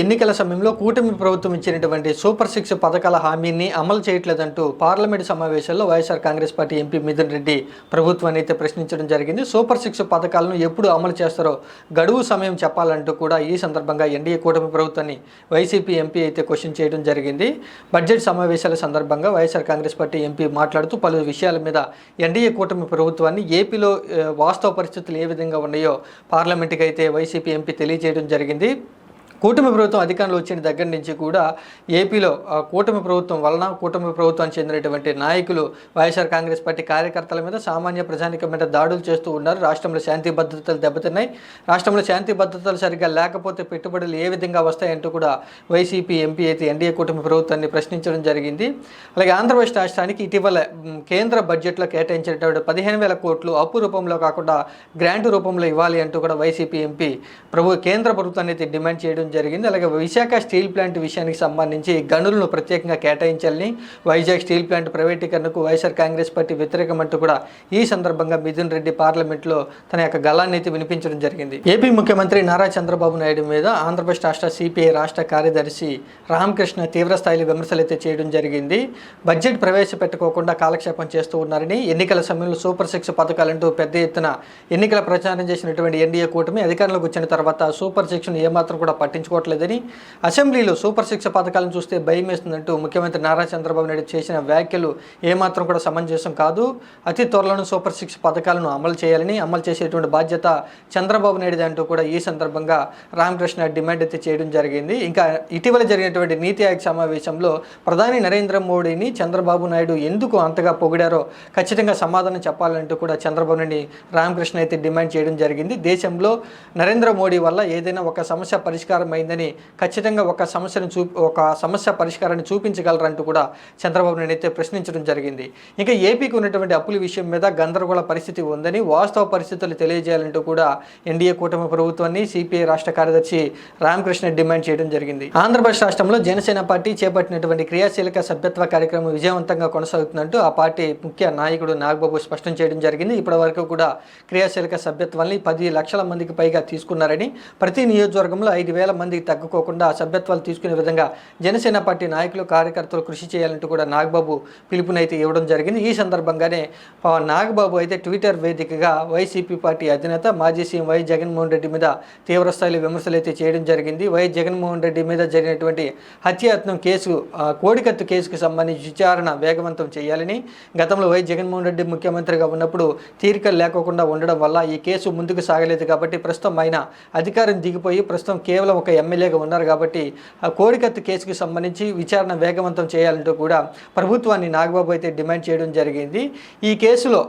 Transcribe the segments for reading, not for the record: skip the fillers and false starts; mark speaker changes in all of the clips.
Speaker 1: ఎన్నికల సమయంలో కూటమి ప్రభుత్వం ఇచ్చినటువంటి సూపర్ 6 పథకాల హామీని అమలు చేయట్లేదంటూ పార్లమెంటు సమావేశాల్లో వైఎస్ఆర్ కాంగ్రెస్ పార్టీ ఎంపీ మిథున్ రెడ్డి ప్రభుత్వాన్ని అయితే ప్రశ్నించడం జరిగింది. సూపర్ 6 పథకాలను ఎప్పుడు అమలు చేస్తారో గడువు సమయం చెప్పాలంటూ కూడా ఈ సందర్భంగా ఎన్డీఏ కూటమి ప్రభుత్వాన్ని వైసీపీ ఎంపీ అయితే క్వశ్చన్ చేయడం జరిగింది. బడ్జెట్ సమావేశాల సందర్భంగా వైఎస్ఆర్ కాంగ్రెస్ పార్టీ ఎంపీ మాట్లాడుతూ పలు విషయాల మీద ఎన్డీఏ కూటమి ప్రభుత్వాన్ని ఏపీలో వాస్తవ పరిస్థితులు ఏ విధంగా ఉన్నాయో పార్లమెంటుకి అయితే వైసీపీ ఎంపీ తెలియజేయడం జరిగింది. కూటమి ప్రభుత్వం అధికారంలో వచ్చిన దగ్గర నుంచి కూడా ఏపీలో కూటమి ప్రభుత్వం వలన కూటమి ప్రభుత్వానికి చెందినటువంటి నాయకులు వైఎస్ఆర్ కాంగ్రెస్ పార్టీ కార్యకర్తల మీద సామాన్య ప్రజానికం మీద దాడులు చేస్తూ ఉన్నారు. రాష్ట్రంలో శాంతి భద్రతలు దెబ్బతిన్నాయి. రాష్ట్రంలో శాంతి భద్రతలు సరిగ్గా లేకపోతే పెట్టుబడులు ఏ విధంగా వస్తాయంటూ కూడా వైసీపీ ఎంపీ అయితే ఎన్డీఏ కూటమి ప్రభుత్వాన్ని ప్రశ్నించడం జరిగింది. అలాగే ఆంధ్రప్రదేశ్ రాష్ట్రానికి ఇటీవల కేంద్ర బడ్జెట్లో కేటాయించినటువంటి 15,000 కోట్లు అప్పు రూపంలో కాకుండా గ్రాంట్ రూపంలో ఇవ్వాలి అంటూ కూడా వైసీపీ ఎంపీ కేంద్ర ప్రభుత్వాన్ని అయితే డిమాండ్ చేయడం జరిగింది. అలాగే విశాఖ స్టీల్ ప్లాంట్ విషయానికి సంబంధించి గనులను ప్రత్యేకంగా కేటాయించాలని, వైజాగ్ స్టీల్ ప్లాంట్ ప్రైవేటీకరణకు వైఎస్ఆర్ కాంగ్రెస్ పార్టీ వ్యతిరేకమంటూ కూడా ఈ సందర్భంగా మిథున్ రెడ్డి పార్లమెంట్లో తన యొక్క గళాన్ని అయితే వినిపించడం జరిగింది. ఏపీ ముఖ్యమంత్రి నారా చంద్రబాబు నాయుడు మీద ఆంధ్రప్రదేశ్ రాష్ట్ర సిపిఐ రాష్ట్ర కార్యదర్శి రామకృష్ణ తీవ్ర స్థాయిలో విమర్శలు అయితే చేయడం జరిగింది. బడ్జెట్ ప్రవేశపెట్టుకోకుండా కాలక్షేపం చేస్తూ ఉన్నారని, ఎన్నికల సమయంలో సూపర్ 6 పథకాలంటూ పెద్ద ఎత్తున ఎన్నికల ప్రచారం చేసినటువంటి ఎన్డీఏ కూటమి అధికారంలోకి వచ్చిన తర్వాత సూపర్ 6ను ఏమాత్రం కూడా పట్టించుకోవట్లేదని, అసెంబ్లీలో సూపర్ 6 పథకాలను చూస్తే భయం వేస్తుందంటూ ముఖ్యమంత్రి నారా చంద్రబాబు నాయుడు చేసిన వ్యాఖ్యలు ఏమాత్రం కూడా సమంజసం కాదు. అతి త్వరలోనే సూపర్ 6 పథకాలను అమలు చేయాలని, అమలు చేసేటువంటి బాధ్యత చంద్రబాబు నాయుడు అంటూ కూడా ఈ సందర్భంగా రామకృష్ణ డిమాండ్ అయితే చేయడం జరిగింది. ఇంకా ఇటీవల జరిగినటువంటి నీతి ఆయోగ్ సమావేశంలో ప్రధాని నరేంద్ర మోడీని చంద్రబాబు నాయుడు ఎందుకు అంతగా పొగిడారో ఖచ్చితంగా సమాధానం చెప్పాలంటూ కూడా చంద్రబాబు నాయుడు రామకృష్ణ అయితే డిమాండ్ చేయడం జరిగింది. దేశంలో నరేంద్ర మోడీ వల్ల ఏదైనా ఒక సమస్య పరిష్కారం అయిందని, ఖచ్చితంగా ఒక సమస్య పరిష్కారాన్ని చూపించగలరంటూ కూడా చంద్రబాబు నాయుడు అయితే ప్రశ్నించడం జరిగింది. ఇంకా ఏపీకి ఉన్నటువంటి అప్పుల విషయం మీద గందరగోళ పరిస్థితి ఉందని, వాస్తవ పరిస్థితులు తెలియజేయాలంటూ కూడా ఎన్డీఏ కూటమి ప్రభుత్వాన్ని సిపిఐ రాష్ట్ర కార్యదర్శి రామకృష్ణ డిమాండ్ చేయడం జరిగింది. ఆంధ్రప్రదేశ్ రాష్ట్రంలో జనసేన పార్టీ చేపట్టినటువంటి క్రియాశీలక సభ్యత్వ కార్యక్రమం విజయవంతంగా కొనసాగుతున్నట్టు ఆ పార్టీ ముఖ్య నాయకుడు నాగబాబు స్పష్టం చేయడం జరిగింది. ఇప్పటి వరకు కూడా క్రియాశీలక సభ్యత్వాన్ని 10 లక్షల మందికి పైగా తీసుకున్నారని, ప్రతి నియోజకవర్గంలో 5,000 మందికి తగ్గకోకుండా సభ్యత్వాలు తీసుకునే విధంగా జనసేన పార్టీ నాయకులు కార్యకర్తలు కృషి చేయాలంటూ కూడా నాగబాబు పిలుపునైతే ఇవ్వడం జరిగింది. ఈ సందర్భంగానే నాగబాబు అయితే ట్విట్టర్ వేదికగా వైసీపీ పార్టీ అధినేత మాజీ సీఎం వై జగన్మోహన్ రెడ్డి మీద తీవ్రస్థాయిలో విమర్శలు అయితే చేయడం జరిగింది. వై జగన్మోహన్ రెడ్డి మీద జరిగినటువంటి హత్యాయత్నం కేసు, కోడికత్తు కేసుకు సంబంధించి విచారణ వేగవంతం చేయాలని, గతంలో వై జగన్మోహన్ రెడ్డి ముఖ్యమంత్రిగా ఉన్నప్పుడు తీరికలు లేకోకుండా ఉండడం వల్ల ఈ కేసు ముందుకు సాగలేదు కాబట్టి ప్రస్తుతం ఆయన అధికారం దిగిపోయి ప్రస్తుతం కేవలం ఒక ఎమ్మెల్యేగా ఉన్నారు కాబట్టి ఆ కోడికత్తు కేసుకు సంబంధించి విచారణ వేగవంతం చేయాలంటూ కూడా ప్రభుత్వాన్ని నాగబాబు అయితే డిమాండ్ చేయడం జరిగింది. ఈ కేసులో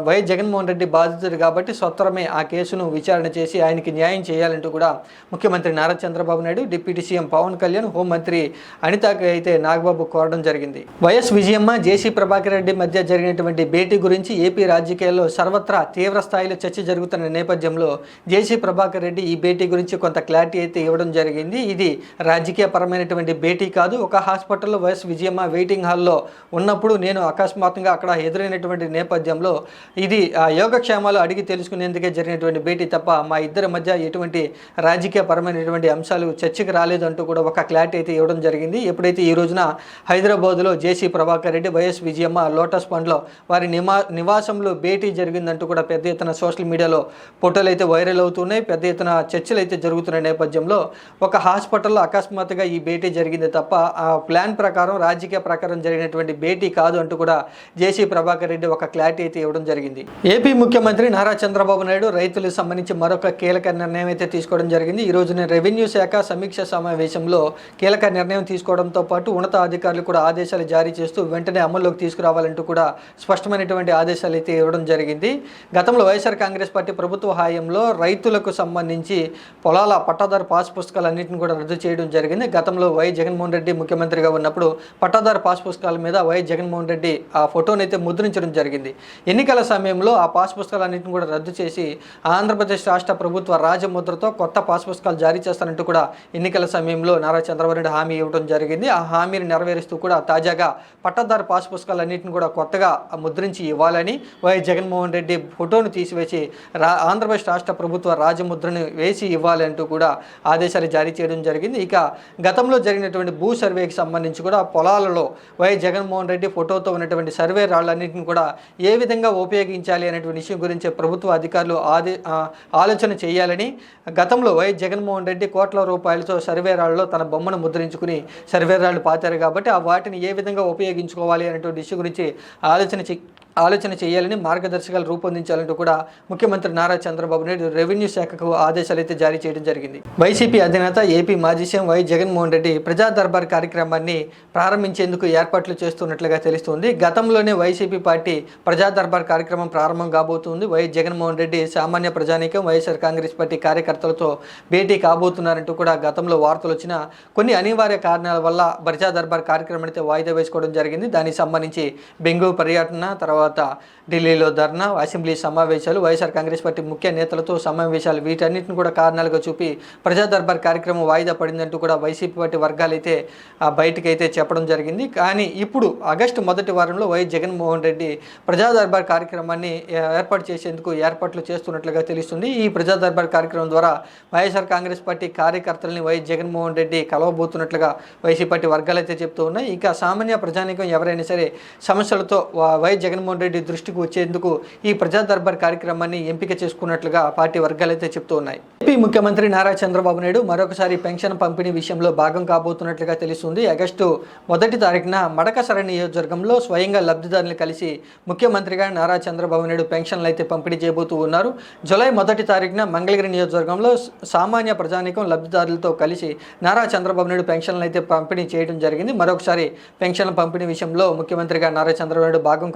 Speaker 1: వై జగన్మోహన్ రెడ్డి బాధితుడు కాబట్టి స్వత్వరమే ఆ కేసును విచారణ చేసి ఆయనకి న్యాయం చేయాలంటూ కూడా ముఖ్యమంత్రి నారా చంద్రబాబు నాయుడు, డిప్యూటీ సీఎం పవన్ కళ్యాణ్, హోంమంత్రి అనితకి అయితే నాగబాబు కోరడం జరిగింది. వైఎస్ విజయమ్మ, జేసీ ప్రభాకర్ రెడ్డి మధ్య జరిగినటువంటి భేటీ గురించి ఏపీ రాజకీయాల్లో సర్వత్రా తీవ్ర స్థాయిలో చర్చ జరుగుతున్న నేపథ్యంలో జేసీ ప్రభాకర్ రెడ్డి ఈ భేటీ గురించి కొంత క్లారిటీ అయితే ఇవ్వడం జరిగింది. ఇది రాజకీయ పరమైనటువంటి భేటీ కాదు. ఒక హాస్పిటల్లో వైఎస్ విజయమ్మ వెయిటింగ్ హాల్లో ఉన్నప్పుడు నేను అకస్మాత్తుగా అక్కడ ఎదురైనటువంటి నేపథ్యంలో ఇది యోగక్షేమాలు అడిగి తెలుసుకునేందుకే జరిగినటువంటి భేటీ తప్ప మా ఇద్దరి మధ్య ఎటువంటి రాజకీయ పరమైనటువంటి అంశాలు చర్చకు రాలేదంటూ కూడా ఒక క్లారిటీ అయితే ఇవ్వడం జరిగింది. ఎప్పుడైతే ఈ రోజున హైదరాబాద్లో జేసీ ప్రభాకర్ రెడ్డి, వైఎస్ విజయమ్మ లోటస్ పండ్లో వారి నివాసంలో భేటీ జరిగిందంటూ కూడా పెద్ద ఎత్తున సోషల్ మీడియాలో ఫోటోలు అయితే వైరల్ అవుతున్నాయి. పెద్ద ఎత్తున చర్చలు అయితే జరుగుతున్న నేపథ్యంలో ఒక హాస్పిటల్లో అకస్మాత్తుగా ఈ భేటీ జరిగింది తప్ప ఆ ప్లాన్ ప్రకారం, రాజకీయ ప్రకారం జరిగినటువంటి భేటీ కాదు అంటూ కూడా జేసీ ప్రభాకర్ రెడ్డి ఒక క్లారిటీ అయితే ఇవ్వడం జరిగింది. ఏపీ ముఖ్యమంత్రి నారా చంద్రబాబు నాయుడు రైతులకు సంబంధించి మరొక కీలక నిర్ణయం అయితే తీసుకోవడం జరిగింది. ఈ రోజున రెవెన్యూ శాఖ సమీక్ష సమావేశంలో కీలక నిర్ణయం తీసుకోవడంతో పాటు ఉన్నతాధికారులు కూడా ఆదేశాలు జారీ చేస్తూ వెంటనే అమల్లోకి తీసుకురావాలంటూ కూడా స్పష్టమైనటువంటి ఆదేశాలు అయితే ఇవ్వడం జరిగింది. గతంలో వైఎస్ఆర్ కాంగ్రెస్ పార్టీ ప్రభుత్వ హయాంలో రైతులకు సంబంధించి పొలాల పట్టాదారు పాస్ పుస్తకాలన్నింటిని కూడా రద్దు చేయడం జరిగింది. గతంలో వై జగన్మోహన్ రెడ్డి ముఖ్యమంత్రిగా ఉన్నప్పుడు పట్టాదారు పాస్ పుస్తకాల మీద వై జగన్మోహన్ రెడ్డి ఆ ఫోటోని అయితే ముద్రించడం జరిగింది. ఎన్నికల సమయంలో ఆ పాస్ పుస్తకాలన్నింటిని కూడా రద్దు చేసి ఆంధ్రప్రదేశ్ రాష్ట్ర ప్రభుత్వ రాజముద్రతో కొత్త పాస్ పుస్తకాలు జారీ చేస్తానంటూ కూడా ఎన్నికల సమయంలో నారా చంద్రబాబు నాయుడు హామీ ఇవ్వడం జరిగింది. ఆ హామీని నెరవేరుస్తూ కూడా తాజాగా పట్టాదారు పాస్ పుస్తకాలన్నింటిని కూడా కొత్తగా ముద్రించి ఇవ్వాలని, వై జగన్మోహన్ రెడ్డి ఫోటోను తీసివేసి ఆంధ్రప్రదేశ్ రాష్ట్ర ప్రభుత్వ రాజముద్రను వేసి ఇవ్వాలంటూ కూడా ఆదేశాలు ఆదేశాలు జారీ చేయడం జరిగింది. ఇక గతంలో జరిగినటువంటి భూ సర్వేకి సంబంధించి కూడా పొలాలలో వైఎస్ జగన్మోహన్ రెడ్డి ఫోటోతో ఉన్నటువంటి సర్వే రాళ్లన్నింటిని కూడా ఏ విధంగా ఉపయోగించాలి అనేటువంటి విషయం గురించి ప్రభుత్వ అధికారులు ఆలోచన చేయాలని, గతంలో వైఎస్ జగన్మోహన్ రెడ్డి కోట్ల రూపాయలతో సర్వే రాళ్లలో తన బొమ్మను ముద్రించుకుని సర్వే రాళ్లు పాతారు కాబట్టి వాటిని ఏ విధంగా ఉపయోగించుకోవాలి అనేటువంటి విషయం గురించి ఆలోచన చేయాలని, మార్గదర్శకాలు రూపొందించాలంటూ కూడా ముఖ్యమంత్రి నారా చంద్రబాబు నాయుడు రెవెన్యూ శాఖకు ఆదేశాలు అయితే జారీ చేయడం జరిగింది. వైసీపీ అధినేత ఏపీ మాజీ సీఎం వైఎస్ జగన్మోహన్ రెడ్డి ప్రజా దర్బార్ కార్యక్రమాన్ని ప్రారంభించేందుకు ఏర్పాట్లు చేస్తున్నట్లుగా తెలుస్తుంది. గతంలోనే వైసీపీ పార్టీ ప్రజా దర్బార్ కార్యక్రమం ప్రారంభం కాబోతుంది. వైఎస్ జగన్మోహన్ రెడ్డి సామాన్య ప్రజానీకం, వైఎస్ఆర్ కాంగ్రెస్ పార్టీ కార్యకర్తలతో భేటీ కాబోతున్నారంటూ కూడా గతంలో వార్తలు వచ్చిన కొన్ని అనివార్య కారణాల వల్ల ప్రజా దర్బార్ కార్యక్రమం అయితే వాయిదా వేసుకోవడం జరిగింది. దానికి సంబంధించి బెంగళూరు పర్యటన, తర్వాత ఢిల్లీలో ధర్నా, అసెంబ్లీ సమావేశాలు, వైఎస్ఆర్ కాంగ్రెస్ పార్టీ ముఖ్య నేతలతో సమావేశాలు, వీటన్నిటిని కూడా కారణాలుగా చూపి ప్రజా దర్బార్ కార్యక్రమం వాయిదా పడిందంటూ కూడా వైసీపీ పార్టీ వర్గాలు అయితే బయటకైతే చెప్పడం జరిగింది. కానీ ఇప్పుడు ఆగస్టు మొదటి వారంలో వైఎస్ జగన్మోహన్ రెడ్డి ప్రజా దర్బార్ కార్యక్రమాన్ని ఏర్పాటు చేసేందుకు ఏర్పాట్లు చేస్తున్నట్లుగా తెలుస్తుంది. ఈ ప్రజా దర్బార్ కార్యక్రమం ద్వారా వైఎస్ఆర్ కాంగ్రెస్ పార్టీ కార్యకర్తలని వైఎస్ జగన్మోహన్ రెడ్డి కలవబోతున్నట్లుగా వైసీపీ పార్టీ వర్గాలు అయితే చెప్తూ ఉన్నాయి. ఇక సామాన్య ప్రజానీకం ఎవరైనా సరే సమస్యలతో వైఎస్ జగన్మోహన్ రెడ్డి దృష్టికి వచ్చేందుకు ఈ ప్రజా దర్బార్ కార్యక్రమాన్ని ఎంపిక చేసుకున్నట్లుగా పార్టీ వర్గాలు అయితే చెప్తూ ఉన్నాయి. ఏపీ ముఖ్యమంత్రి నారా చంద్రబాబు నాయుడు మరొకసారి పెన్షన్ పంపిణీ విషయంలో భాగం కాబోతున్నట్లుగా తెలుస్తుంది. ఆగస్టు 1వ తారీఖున మడకసర నియోజకవర్గంలో స్వయంగా లబ్ధిదారులను కలిసి ముఖ్యమంత్రిగా నారా చంద్రబాబు నాయుడు పెన్షన్లు అయితే పంపిణీ చేయబోతూ ఉన్నారు. జూలై 1వ తారీఖున మంగళగిరి నియోజకవర్గంలో సామాన్య ప్రజానీకం లబ్ధిదారులతో కలిసి నారా చంద్రబాబు నాయుడు పెన్షన్లు అయితే పంపిణీ చేయడం జరిగింది. మరొకసారి పెన్షన్ల పంపిణీ విషయంలో ముఖ్యమంత్రిగా నారా చంద్రబాబు నాయుడు భాగం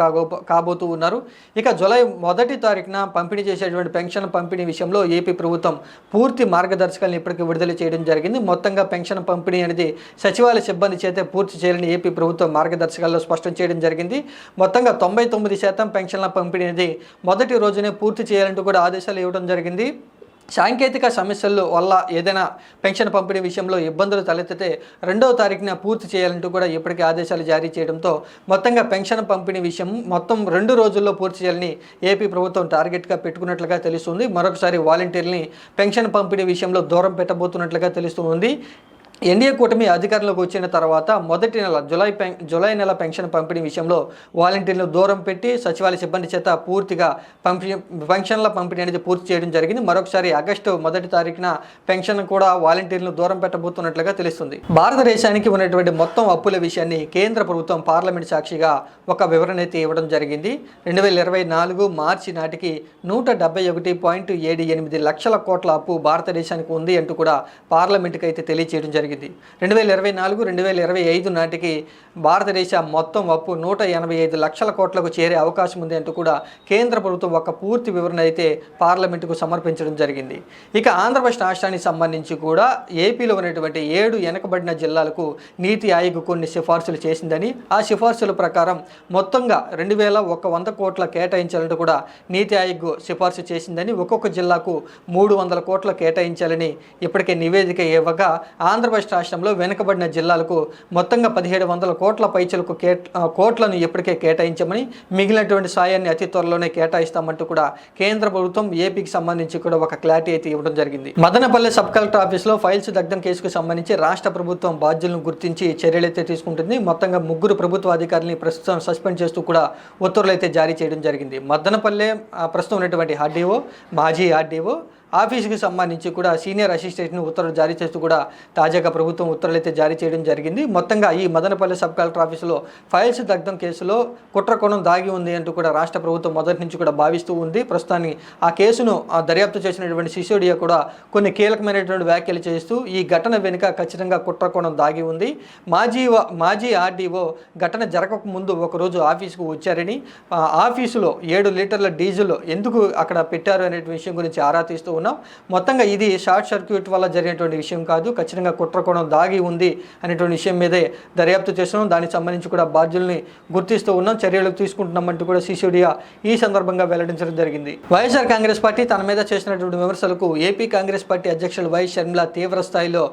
Speaker 1: కాబోతూ ఉన్నారు. ఇక జూలై 1వ తారీఖున పంపిణీ చేసేటువంటి పెన్షన్ పంపిణీ విషయంలో ఏపీ ప్రభుత్వం పూర్తి మార్గదర్శకాలను ఇప్పటికీ విడుదల చేయడం జరిగింది. మొత్తంగా పెన్షన్ పంపిణీ అనేది సచివాలయ సిబ్బంది చేతే పూర్తి చేయాలని ఏపీ ప్రభుత్వం మార్గదర్శకాల్లో స్పష్టం చేయడం జరిగింది. మొత్తంగా 99% పెన్షన్ల పంపిణీ అనేది మొదటి రోజునే పూర్తి చేయాలంటూ కూడా ఆదేశాలు ఇవ్వడం జరిగింది. సాంకేతిక సమస్యల వల్ల ఏదైనా పెన్షన్ పంపిణీ విషయంలో ఇబ్బందులు తలెత్తితే 2వ తారీఖున పూర్తి చేయాలంటూ కూడా ఇప్పటికే ఆదేశాలు జారీ చేయడంతో మొత్తంగా పెన్షన్ పంపిణీ విషయం మొత్తం 2 రోజుల్లో పూర్తి చేయాలని ఏపీ ప్రభుత్వం టార్గెట్గా పెట్టుకున్నట్లుగా తెలుస్తుంది. మరొకసారి వాలంటీర్ని పెన్షన్ పంపిణీ విషయంలో దూరం పెట్టబోతున్నట్లుగా తెలుస్తుంది. ఎన్డీఏ కూటమి అధికారంలోకి వచ్చిన తర్వాత మొదటి నెల జూలై నెల పెన్షన్ పంపిణీ విషయంలో వాలంటీర్లను దూరం పెట్టి సచివాలయ సిబ్బంది చేత పూర్తిగా పెన్షన్ల పంపిణీ అనేది పూర్తి చేయడం జరిగింది. మరొకసారి ఆగస్టు 1వ తారీఖున పెన్షన్ కూడా వాలంటీర్లను దూరం పెట్టబోతున్నట్లుగా తెలుస్తుంది. భారతదేశానికి ఉన్నటువంటి మొత్తం అప్పుల విషయాన్ని కేంద్ర ప్రభుత్వం పార్లమెంట్ సాక్షిగా ఒక వివరణ అయితే ఇవ్వడం జరిగింది. 2024 మార్చి నాటికి 171.78 లక్షల కోట్ల అప్పు భారతదేశానికి ఉంది అంటూ కూడా పార్లమెంట్కి అయితే తెలియజేయడం జరిగింది. 2024-2025 నాటికి భారతదేశ మొత్తం అప్పు 185 లక్షల కోట్లకు చేరే అవకాశం ఉంది అంటూ కూడా కేంద్ర ప్రభుత్వం ఒక పూర్తి వివరణ అయితే పార్లమెంటుకు సమర్పించడం జరిగింది. ఇక ఆంధ్రప్రదేశ్ రాష్ట్రానికి సంబంధించి కూడా ఏపీలో ఉన్నటువంటి 7 వెనుకబడిన జిల్లాలకు నీతి ఆయోగ్ కొన్ని సిఫార్సులు చేసిందని, ఆ సిఫార్సుల ప్రకారం మొత్తంగా 2100 కోట్ల కేటాయించాలంటూ కూడా నీతి ఆయోగ్ సిఫార్సు చేసిందని, ఒక్కొక్క జిల్లాకు 300 కోట్ల కేటాయించాలని ఇప్పటికే నివేదిక ఇవ్వగా ఆంధ్రప్రదేశ్ రాష్ట్రంలో వెనుకబడిన జిల్లాలకు మొత్తంగా 1700 కోట్ల పైచలకు కోట్లను ఇప్పటికే కేటాయించమని, మిగిలినటువంటి సాయాన్ని అతి త్వరలోనే కేటాయిస్తామంటూ కూడా కేంద్ర ప్రభుత్వం ఏపీకి సంబంధించి కూడా ఒక క్లారిటీ అయితే ఇవ్వడం జరిగింది. మదనపల్లె సబ్ కలెక్టర్ ఆఫీస్లో ఫైల్స్ దగ్ధం కేసుకు సంబంధించి రాష్ట్ర ప్రభుత్వం బాధ్యులను గుర్తించి చర్యలైతే తీసుకుంటుంది. మొత్తంగా 3 ప్రభుత్వ అధికారులని ప్రస్తుతం సస్పెండ్ చేస్తూ కూడా ఉత్తర్వులు అయితే జారీ చేయడం జరిగింది. మదనపల్లె ప్రస్తుతం ఉన్నటువంటి ఆర్డీఓ, మాజీ ఆర్డీఓ ఆఫీసుకి సంబంధించి కూడా సీనియర్ అసిస్టెంట్ను ఉత్తర్వులు జారీ చేస్తూ కూడా తాజాగా ప్రభుత్వం ఉత్తర్వులు అయితే జారీ చేయడం జరిగింది. మొత్తంగా ఈ మదనపల్లి సబ్ కలెక్టర్ ఆఫీసులో ఫైల్స్ దగ్ధం కేసులో కుట్రకోణం దాగి ఉంది అంటూ కూడా రాష్ట్ర ప్రభుత్వం మొదటి నుంచి కూడా భావిస్తూ ఉంది. ప్రస్తుతాన్ని ఆ కేసును దర్యాప్తు చేసినటువంటి సిసోడియా కూడా కొన్ని కీలకమైనటువంటి వ్యాఖ్యలు చేస్తూ ఈ ఘటన వెనుక ఖచ్చితంగా కుట్రకోణం దాగి ఉంది. మాజీ ఆర్డీఓ ఘటన జరగక ముందు ఒకరోజు ఆఫీసుకు వచ్చారని, ఆఫీసులో 7 లీటర్ల డీజిల్ ఎందుకు అక్కడ పెట్టారు అనే విషయం గురించి ఆరా తీస్తూ మొత్తంగా ఇది షార్ట్ సర్క్యూట్ వల్ల జరిగినటువంటి విషయం కాదు, ఖచ్చితంగా కుట్రకోణం దాగి ఉంది అనేటువంటి విషయం మీదే దర్యాప్తు చేస్తున్నాం. దానికి సంబంధించి కూడా బాధ్యుల్ని గుర్తిస్తూ ఉన్నాం, చర్యలు తీసుకుంటున్నామంటూ కూడా సిసోడియా ఈ సందర్భంగా వెల్లడించడం జరిగింది. వైఎస్ఆర్ కాంగ్రెస్ పార్టీ తన మీద చేసినటువంటి విమర్శలకు ఏపీ కాంగ్రెస్ పార్టీ అధ్యక్షులు వైఎస్ షర్మిల తీవ్ర స్థాయిలో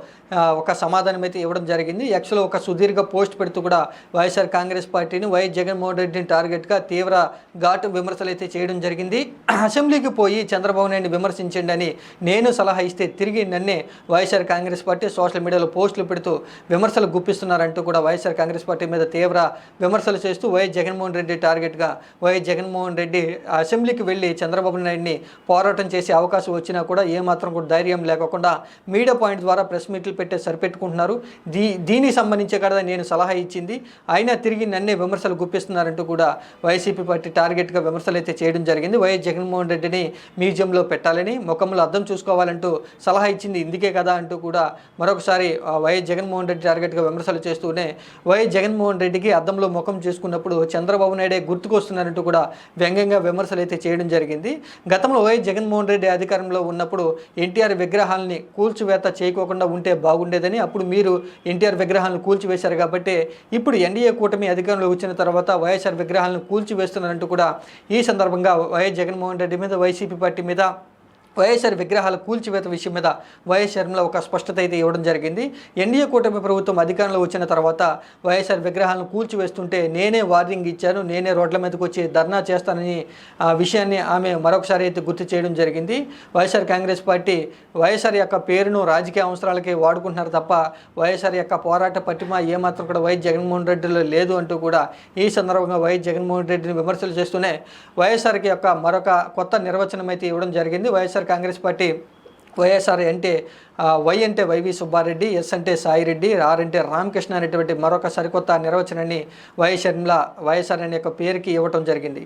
Speaker 1: ఒక సమాధానం అయితే ఇవ్వడం జరిగింది. యాక్చువల్గా ఒక సుదీర్ఘ పోస్ట్ పెడుతూ కూడా వైఎస్ఆర్ కాంగ్రెస్ పార్టీని, వైఎస్ జగన్మోహన్ రెడ్డిని టార్గెట్గా తీవ్ర ఘాటు విమర్శలు అయితే చేయడం జరిగింది. అసెంబ్లీకి పోయి చంద్రబాబు నాయుడిని విమర్శించండి కానీ నేను సలహా ఇస్తే తిరిగి నన్నే వైఎస్ఆర్ కాంగ్రెస్ పార్టీ సోషల్ మీడియాలో పోస్టులు పెడుతూ విమర్శలు గుప్పిస్తున్నారంటూ కూడా వైఎస్ఆర్ కాంగ్రెస్ పార్టీ మీద తీవ్ర విమర్శలు చేస్తూ వైఎస్ జగన్మోహన్ రెడ్డి టార్గెట్గా వైఎస్ జగన్మోహన్ రెడ్డి అసెంబ్లీకి వెళ్ళి చంద్రబాబు నాయుడిని పోరాటం చేసే అవకాశం వచ్చినా కూడా ఏమాత్రం కూడా ధైర్యం లేకుండా మీడియా పాయింట్ ద్వారా ప్రెస్ మీట్లు పెట్టే సరిపెట్టుకుంటున్నారు. దీనికి సంబంధించే కదా నేను సలహా ఇచ్చింది, అయినా తిరిగి నన్నే విమర్శలు గుప్పిస్తున్నారంటూ కూడా వైసీపీ పార్టీ టార్గెట్గా విమర్శలు అయితే చేయడం జరిగింది. వైఎస్ జగన్మోహన్ రెడ్డిని మ్యూజియంలో పెట్టాలని, ముఖంలో అద్దం చూసుకోవాలంటూ సలహా ఇచ్చింది ఇందుకే కదా అంటూ కూడా మరొకసారి వైఎస్ జగన్మోహన్ రెడ్డి టార్గెట్గా విమర్శలు చేస్తూనే వైఎస్ జగన్మోహన్ రెడ్డికి అద్దంలో ముఖం చూసుకున్నప్పుడు చంద్రబాబు నాయుడే గుర్తుకొస్తున్నారంటూ కూడా వ్యంగ్యంగా విమర్శలు అయితే చేయడం జరిగింది. గతంలో వైఎస్ జగన్మోహన్ రెడ్డి అధికారంలో ఉన్నప్పుడు ఎన్టీఆర్ విగ్రహాలని కూల్చివేత చేయకోకుండా ఉంటే బాగుండేదని, అప్పుడు మీరు ఎన్టీఆర్ విగ్రహాలను కూల్చివేశారు కాబట్టి ఇప్పుడు ఎన్డీఏ కూటమి అధికారంలో వచ్చిన తర్వాత వైఎస్ఆర్ విగ్రహాలను కూల్చివేస్తున్నారంటూ కూడా ఈ సందర్భంగా వైఎస్ జగన్మోహన్ రెడ్డి మీద, వైసీపీ పార్టీ మీద, వైఎస్ఆర్ విగ్రహాల కూల్చివేత విషయం మీద వైఎస్ షర్మిల ఒక స్పష్టత అయితే ఇవ్వడం జరిగింది. ఎన్డీఏ కూటమి ప్రభుత్వం అధికారంలో వచ్చిన తర్వాత వైఎస్ఆర్ విగ్రహాలను కూల్చివేస్తుంటే నేనే వార్నింగ్ ఇచ్చాను, నేనే రోడ్ల మీదకి వచ్చి ధర్నా చేస్తానని విషయాన్ని ఆమె మరొకసారి అయితే గుర్తు చేయడం జరిగింది. వైఎస్ఆర్ కాంగ్రెస్ పార్టీ వైఎస్ఆర్ యొక్క పేరును రాజకీయ అవసరాలకి వాడుకుంటున్నారు తప్ప వైఎస్ఆర్ యొక్క పోరాట పటిమ ఏమాత్రం కూడా వైఎస్ జగన్మోహన్ రెడ్డిలో లేదు అంటూ కూడా ఈ సందర్భంగా వైఎస్ జగన్మోహన్ రెడ్డిని విమర్శలు చేస్తూనే వైఎస్ఆర్కి యొక్క మరొక కొత్త నిర్వచనం అయితే ఇవ్వడం జరిగింది. వైఎస్ఆర్ కాంగ్రెస్ పార్టీ వైఎస్ఆర్ అంటే వై అంటే వైవి సుబ్బారెడ్డి, ఎస్ అంటే సాయిరెడ్డి, ఆర్ అంటే రామకృష్ణ అనేటువంటి మరొక సరికొత్త నిర్వచనాన్ని వైఎస్ షర్మిల వైఎస్ఆర్ అనే యొక్క పేరుకి ఇవ్వటం జరిగింది.